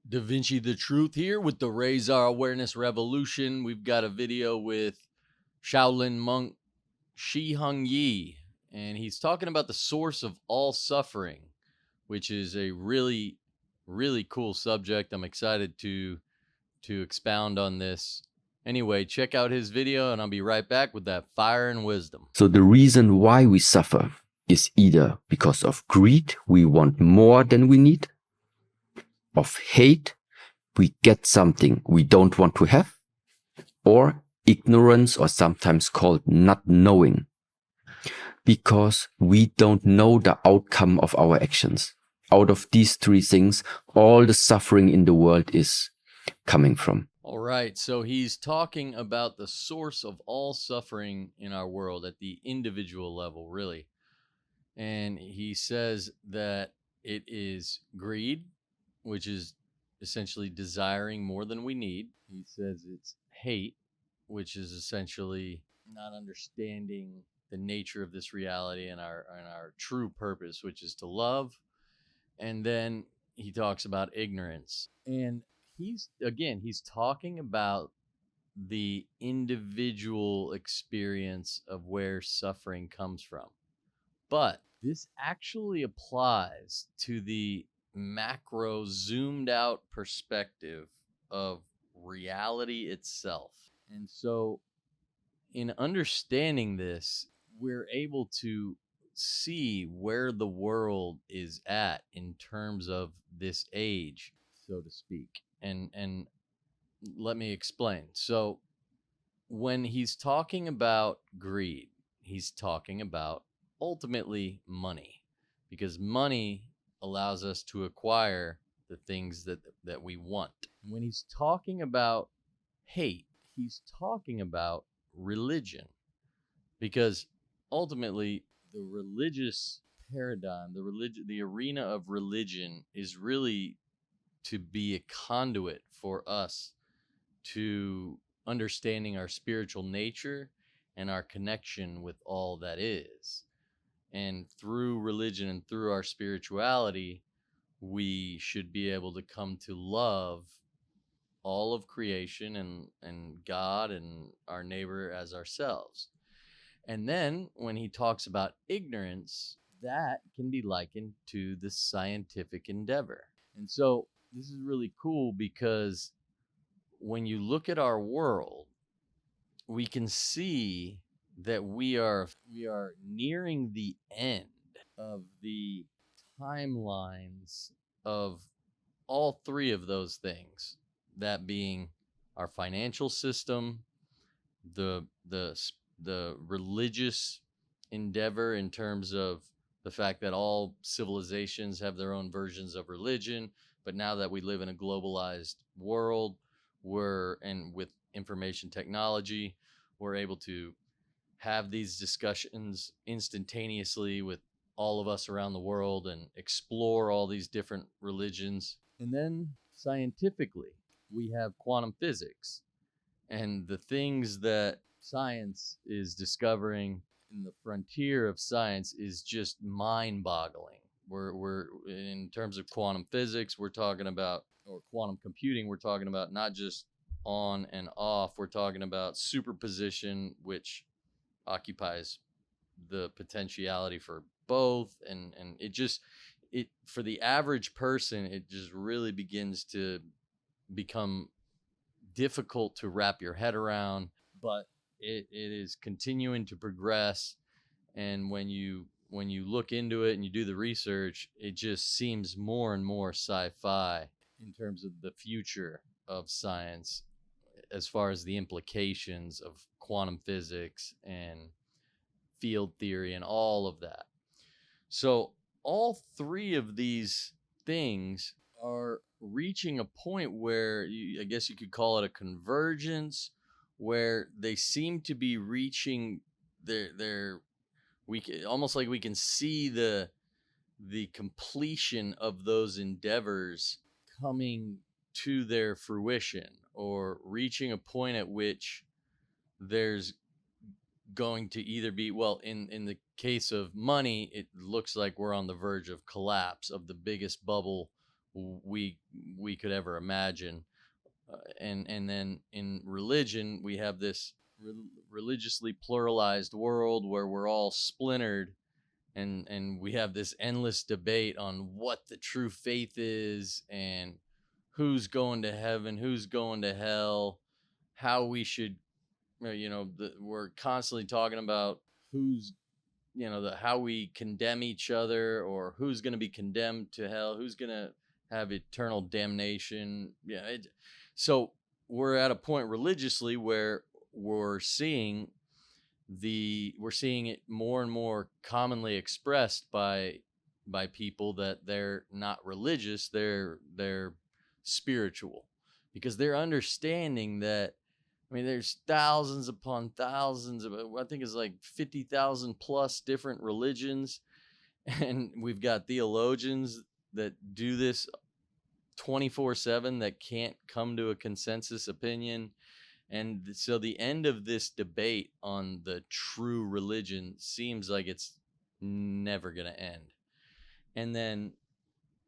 Da Vinci the Truth here with the Raise Our Awareness Revolution. We've got a video with Shaolin monk Shi Heng, and he's talking about the source of all suffering, which is a really, really cool subject. I'm excited to expound on this. Anyway, check out his video, and I'll be right back with that fire and wisdom. So the reason why we suffer is either because of greed, we want more than we need, of hate, we get something we don't want to have, or ignorance, or sometimes called not knowing, because we don't know the outcome of our actions. Out of these three things, all the suffering in the world is coming from. All right, so he's talking about the source of all suffering in our world at the individual level, really. And he says that it is greed, which is essentially desiring more than we need. He says it's hate, which is essentially not understanding the nature of this reality and our true purpose, which is to love. And then he talks about ignorance. And he's talking about the individual experience of where suffering comes from. But this actually applies to the macro zoomed out perspective of reality itself. And so in understanding this, we're able to see where the world is at in terms of this age, so to speak. And let me explain. So when he's talking about greed, he's talking about ultimately money, because money allows us to acquire the things that we want. When he's talking about hate, he's talking about religion, because ultimately the religious paradigm, the arena of religion is really to be a conduit for us to understanding our spiritual nature and our connection with all that is. And through religion and through our spirituality, we should be able to come to love all of creation and God and our neighbor as ourselves. And then when he talks about ignorance, that can be likened to the scientific endeavor. And so this is really cool, because when you look at our world, we can see that we are nearing the end of the timelines of all three of those things, that being our financial system, the religious endeavor in terms of the fact that all civilizations have their own versions of religion, but now that we live in a globalized world, with information technology, we're able to have these discussions instantaneously with all of us around the world and explore all these different religions. And then scientifically, we have quantum physics, and the things that science is discovering in the frontier of science is just mind-boggling. We're in terms of quantum physics, we're talking about, or quantum computing, we're talking about not just on and off, we're talking about superposition, which occupies the potentiality for both. And it for the average person, it just really begins to become difficult to wrap your head around, but it is continuing to progress. And when you look into it and you do the research, it just seems more and more sci-fi in terms of the future of science, as far as the implications of quantum physics and field theory and all of that. So all three of these things are reaching a point where I guess you could call it a convergence, where they seem to be reaching their almost like we can see the completion of those endeavors coming to their fruition, or reaching a point at which there's going to either be, well, in the case of money, it looks like we're on the verge of collapse of the biggest bubble we we could ever imagine. And then in religion, we have this religiously pluralized world where we're all splintered, and we have this endless debate on what the true faith is, and who's going to heaven, who's going to hell, how we should, we're constantly talking about who's, how we condemn each other, or who's going to be condemned to hell, who's going to have eternal damnation. So we're at a point religiously where we're seeing we're seeing it more and more commonly expressed by people that they're not religious, they're spiritual, because they're understanding that, I mean, there's thousands upon thousands of, I think it's like 50,000 plus different religions. And we've got theologians that do this 24/7 that can't come to a consensus opinion. And so the end of this debate on the true religion seems like it's never going to end. And then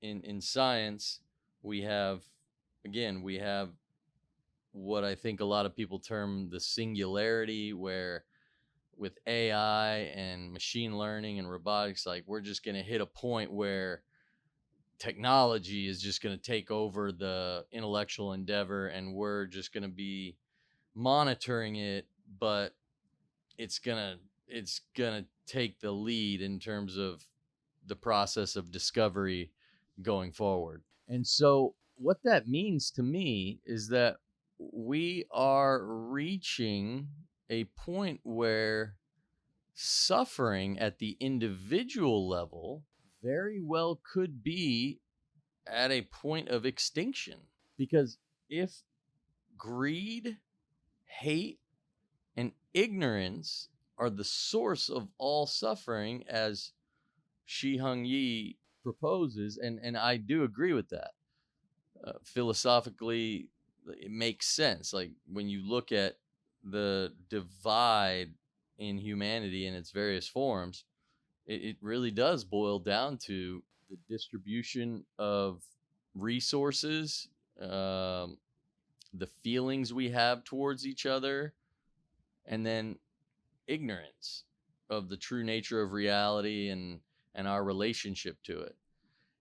in science, we have, again, we have what I think a lot of people term the singularity, where with AI and machine learning and robotics, like, we're just going to hit a point where technology is just going to take over the intellectual endeavor, and we're just going to be monitoring it, but it's gonna take the lead in terms of the process of discovery going forward. And so what that means to me is that we are reaching a point where suffering at the individual level very well could be at a point of extinction. Because if greed, hate, and ignorance are the source of all suffering, as Shi Heng proposes, and I do agree with that. Philosophically, it makes sense. Like, when you look at the divide in humanity in its various forms, it really does boil down to the distribution of resources, the feelings we have towards each other, and then ignorance of the true nature of reality and our relationship to it.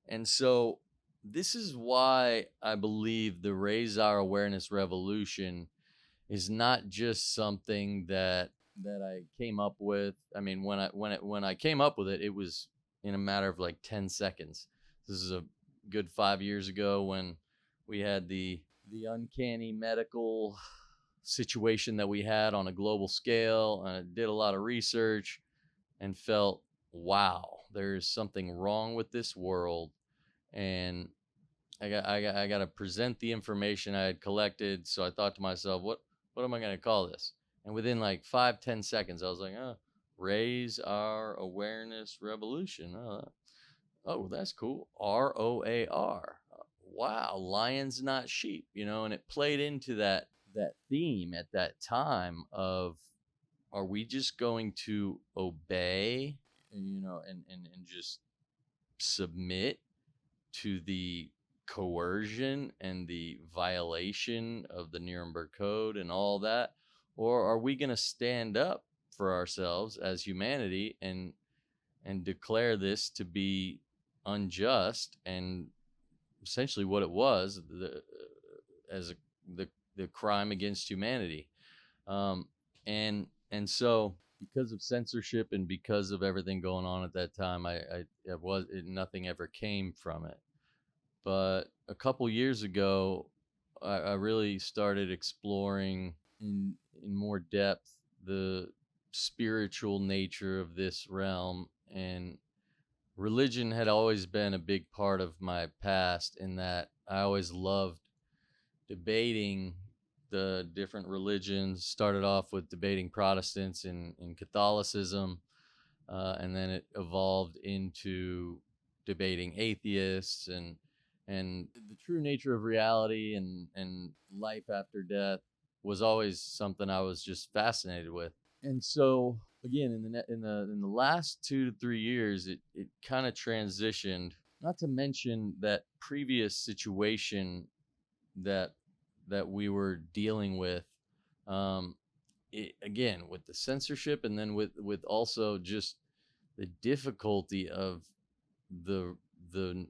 And so this is why I believe the Raise Our Awareness revolution is not just something that I came up with. I mean, when I came up with it, it was in a matter of like 10 seconds. This is a good 5 years ago, when we had the uncanny medical situation that we had on a global scale. I did a lot of research and felt, wow, there's something wrong with this world, and I got to present the information I had collected. So I thought to myself, what am I going to call this? And within like 5-10 seconds, I was like, Raise Our Awareness Revolution. Oh, that's cool. ROAR. Wow, lions not sheep, and it played into that theme at that time of, are we just going to obey, and just submit to the coercion and the violation of the Nuremberg Code and all that? Or are we going to stand up for ourselves as humanity and declare this to be unjust, and essentially what it was, as the crime against humanity? Um, and so, because of censorship and because of everything going on at that time, nothing ever came from it. But a couple years ago, I really started exploring in more depth the spiritual nature of this realm. And religion had always been a big part of my past, in that I always loved debating the different religions. Started off with debating Protestants in Catholicism, and then it evolved into debating atheists, and the true nature of reality and life after death was always something I was just fascinated with. And so, again, in the last 2 to 3 years, it kind of transitioned not to mention that previous situation that we were dealing with, um, again with the censorship, and then with also just the difficulty of the the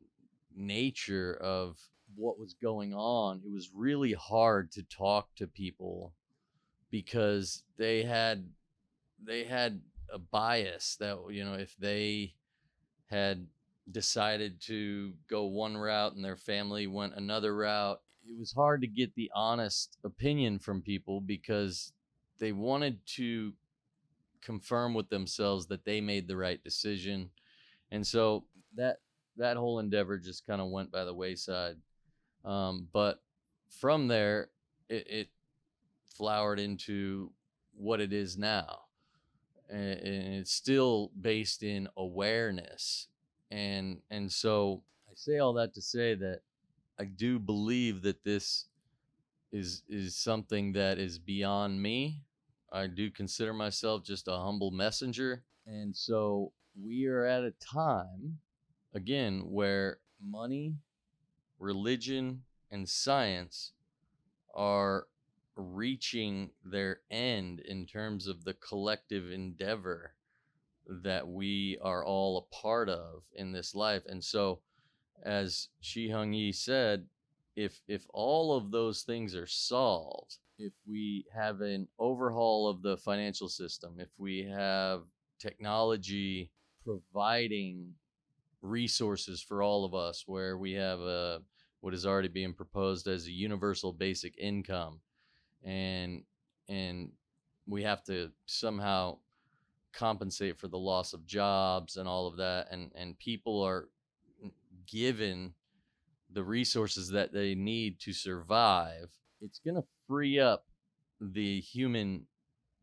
nature of what was going on. It was really hard to talk to people because they had a bias that, if they had decided to go one route and their family went another route, it was hard to get the honest opinion from people because they wanted to confirm with themselves that they made the right decision. And so that whole endeavor just kind of went by the wayside. But from there, it flowered into what it is now, and it's still based in awareness. And so I say all that to say that I do believe that this is something that is beyond me. I do consider myself just a humble messenger. And so we are at a time, again, where money, religion, and science are reaching their end in terms of the collective endeavor that we are all a part of in this life. And so, as Shi Heng Yi said, if all of those things are solved, if we have an overhaul of the financial system, if we have technology providing resources for all of us, where we have what is already being proposed as a universal basic income, and and we have to somehow compensate for the loss of jobs and all of that, and people are given the resources that they need to survive, it's going to free up the human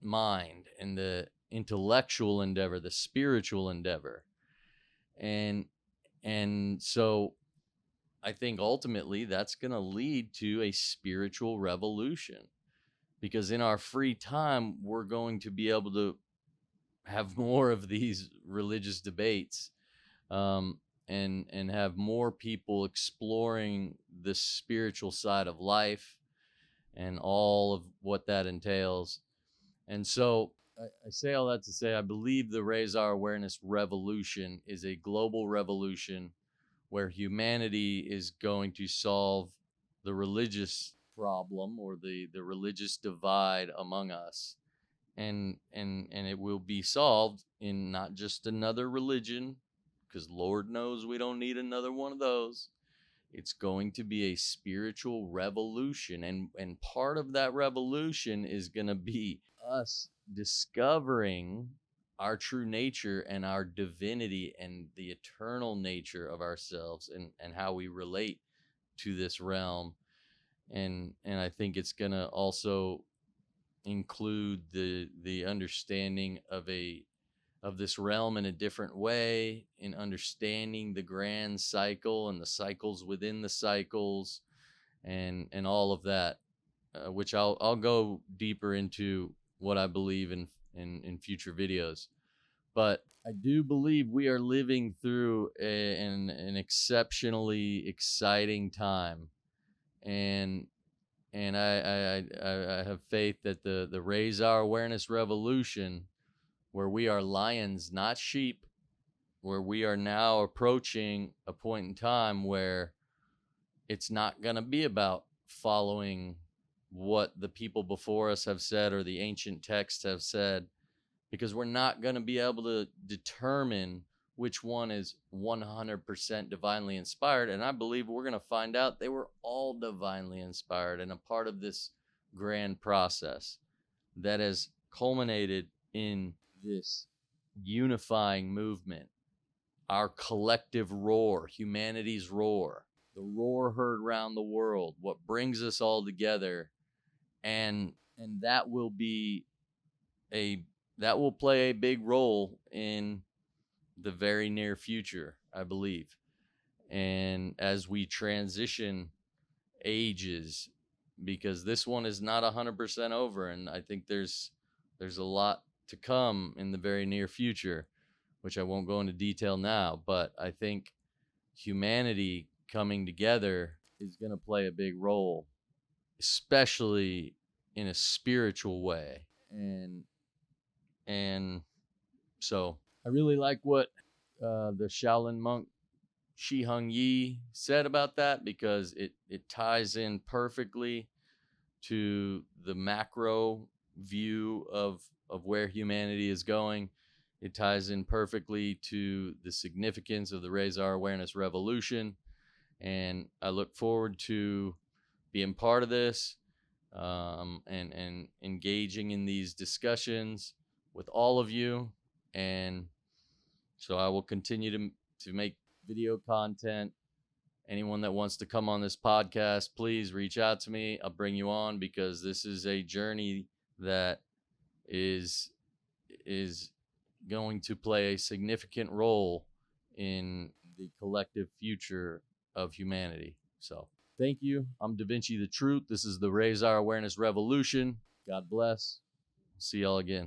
mind and the intellectual endeavor, the spiritual endeavor. And and so I think ultimately that's going to lead to a spiritual revolution, because in our free time we're going to be able to have more of these religious debates, and have more people exploring the spiritual side of life and all of what that entails. And so I say all that to say I believe the Raise Our Awareness revolution is a global revolution where humanity is going to solve the religious problem, or the religious divide among us. And it will be solved in not just another religion, because Lord knows we don't need another one of those. It's going to be a spiritual revolution, and part of that revolution is going to be us discovering our true nature and our divinity and the eternal nature of ourselves, and how we relate to this realm. And I think it's going to also include the understanding of this realm in a different way, in understanding the grand cycle and the cycles within the cycles, and all of that, which I'll go deeper into what I believe in future videos. But I do believe we are living through an exceptionally exciting time, and I have faith that the Raise Our Awareness revolution, where we are lions, not sheep, where we are now approaching a point in time where it's not going to be about following what the people before us have said or the ancient texts have said, because we're not going to be able to determine which one is 100% divinely inspired. And I believe we're going to find out they were all divinely inspired and a part of this grand process that has culminated in this unifying movement, our collective roar, humanity's roar, the roar heard around the world, what brings us all together. And that will be a that will play a big role in the very near future, I believe. And as we transition ages, because this one is not 100% over, and I think there's a lot to come in the very near future, which I won't go into detail now, but I think humanity coming together is going to play a big role, especially in a spiritual way. And so I really like what the Shaolin monk Shi Heng said about that, because it ties in perfectly to the macro view of where humanity is going. It ties in perfectly to the significance of the Raise Our Awareness Revolution. And I look forward to being part of this, and engaging in these discussions with all of you. And so I will continue to make video content. Anyone that wants to come on this podcast, please reach out to me. I'll bring you on, because this is a journey that is going to play a significant role in the collective future of humanity. So thank you. I'm Da Vinci the Truth. This is the Raise Our Awareness Revolution. God bless. See y'all again.